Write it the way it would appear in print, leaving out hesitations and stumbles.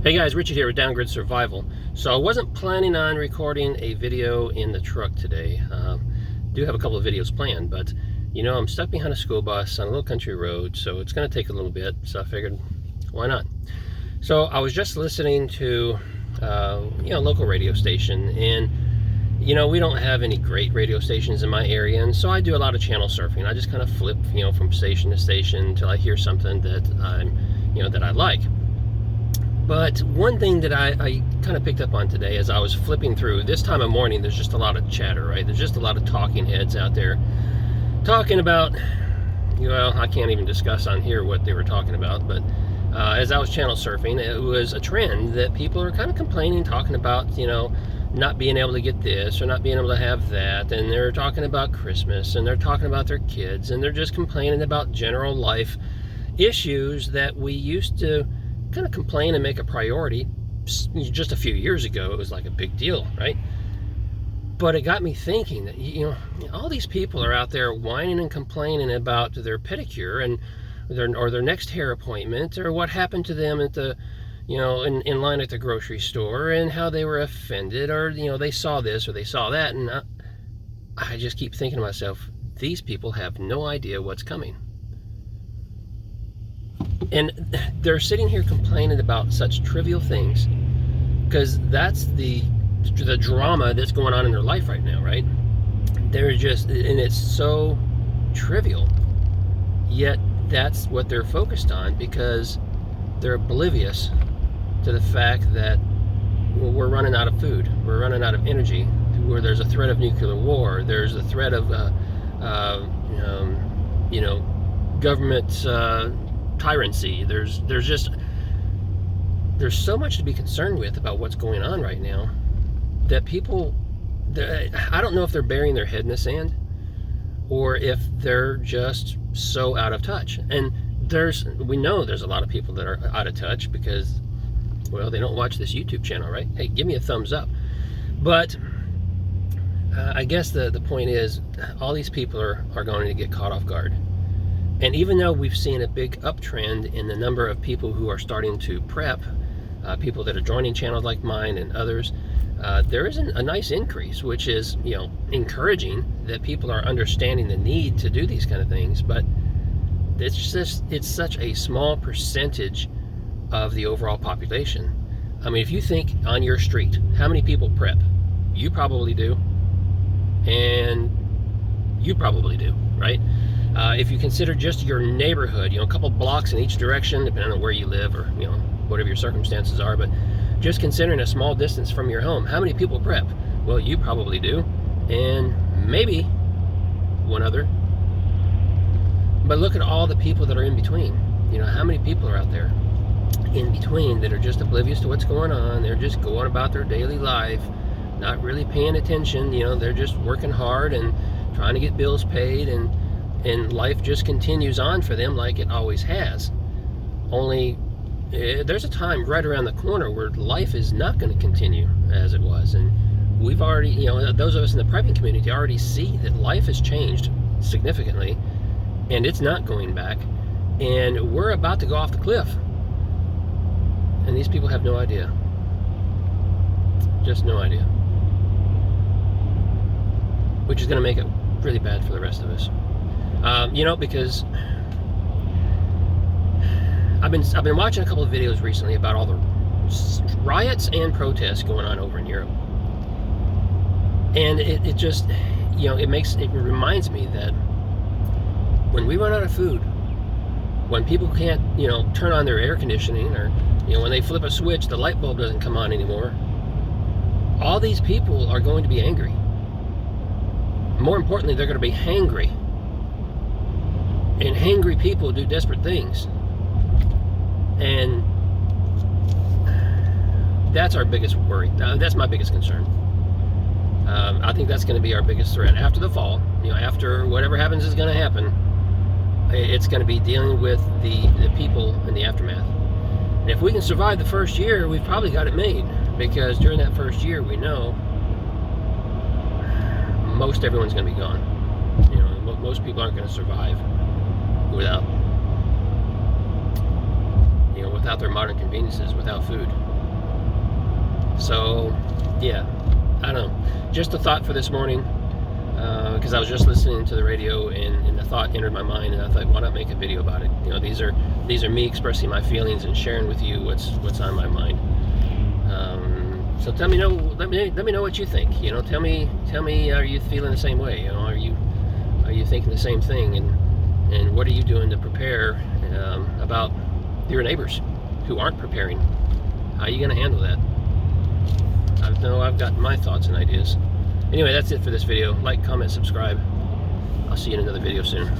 Hey guys, Richard here with Downgrid Survival. So I wasn't planning on recording a video in the truck today. Do have a couple of videos planned, but you know, I'm stuck behind a school bus on a little country road, so it's going to take a little bit, so I figured, why not? So I was just listening to local radio station, and you know, we don't have any great radio stations in my area, and so I do a lot of channel surfing. I just kind of flip, from station to station until I hear something that that I like. But one thing that I kind of picked up on today as I was flipping through, this time of morning, there's just a lot of chatter, right? There's just a lot of talking heads out there talking about, well, I can't even discuss on here what they were talking about, but as I was channel surfing, it was a trend that people are kind of complaining, talking about, not being able to get this or not being able to have that, and they're talking about Christmas, and they're talking about their kids, and they're just complaining about general life issues that we used to kind of complain and make a priority. Just a few years ago, it was like a big deal, right? But it got me thinking that all these people are out there whining and complaining about their pedicure and their next hair appointment, or what happened to them at the in line at the grocery store, and how they were offended, or they saw this or they saw that, and I just keep thinking to myself, these people have no idea what's coming. And they're sitting here complaining about such trivial things, because that's the drama that's going on in their life right now, right? They're just, and it's so trivial, yet that's what they're focused on, because they're oblivious to the fact that we're running out of food, we're running out of energy, where there's a threat of nuclear war, there's a threat of government tyranny. There's so much to be concerned with about what's going on right now, that people, I don't know if they're burying their head in the sand, or if they're just so out of touch. And we know there's a lot of people that are out of touch because, well, they don't watch this YouTube channel, right? Hey, give me a thumbs up. But I guess the point is, all these people are going to get caught off guard. And even though we've seen a big uptrend in the number of people who are starting to prep, people that are joining channels like mine and others, there is a nice increase, which is encouraging, that people are understanding the need to do these kind of things. But it's such a small percentage of the overall population. I mean, if you think on your street, how many people prep? You probably do, and you probably do, right? If you consider just your neighborhood, a couple blocks in each direction, depending on where you live, or whatever your circumstances are, but just considering a small distance from your home, how many people prep? Well, you probably do, and maybe one other. But look at all the people that are in between. How many people are out there in between that are just oblivious to what's going on? They're just going about their daily life, not really paying attention. They're just working hard and trying to get bills paid, and life just continues on for them like it always has. Only there's a time right around the corner where life is not going to continue as it was. And we've already, those of us in the prepping community already see that life has changed significantly, and it's not going back. And we're about to go off the cliff. And these people have no idea. Just no idea. Which is going to make it really bad for the rest of us. Because I've been watching a couple of videos recently about all the riots and protests going on over in Europe, and it just it reminds me that when we run out of food, when people can't turn on their air conditioning, or when they flip a switch, the light bulb doesn't come on anymore, all these people are going to be angry. More importantly, they're going to be hangry. And hangry people do desperate things. And that's our biggest worry. That's my biggest concern. I think that's going to be our biggest threat after the fall. After whatever happens is going to happen, it's going to be dealing with the people in the aftermath. And if we can survive the first year, we've probably got it made. Because during that first year, we know most everyone's going to be gone. Most people aren't going to survive without without their modern conveniences, without food. So, yeah, I don't know. Just a thought for this morning, because I was just listening to the radio and the thought entered my mind, and I thought, why not make a video about it? You know, these are me expressing my feelings and sharing with you what's on my mind. So let me know what you think. You know, tell me, are you feeling the same way? You know, are you thinking the same thing? And what are you doing to prepare about your neighbors who aren't preparing? How are you going to handle that? I know I've got my thoughts and ideas. Anyway, that's it for this video. Like, comment, subscribe. I'll see you in another video soon.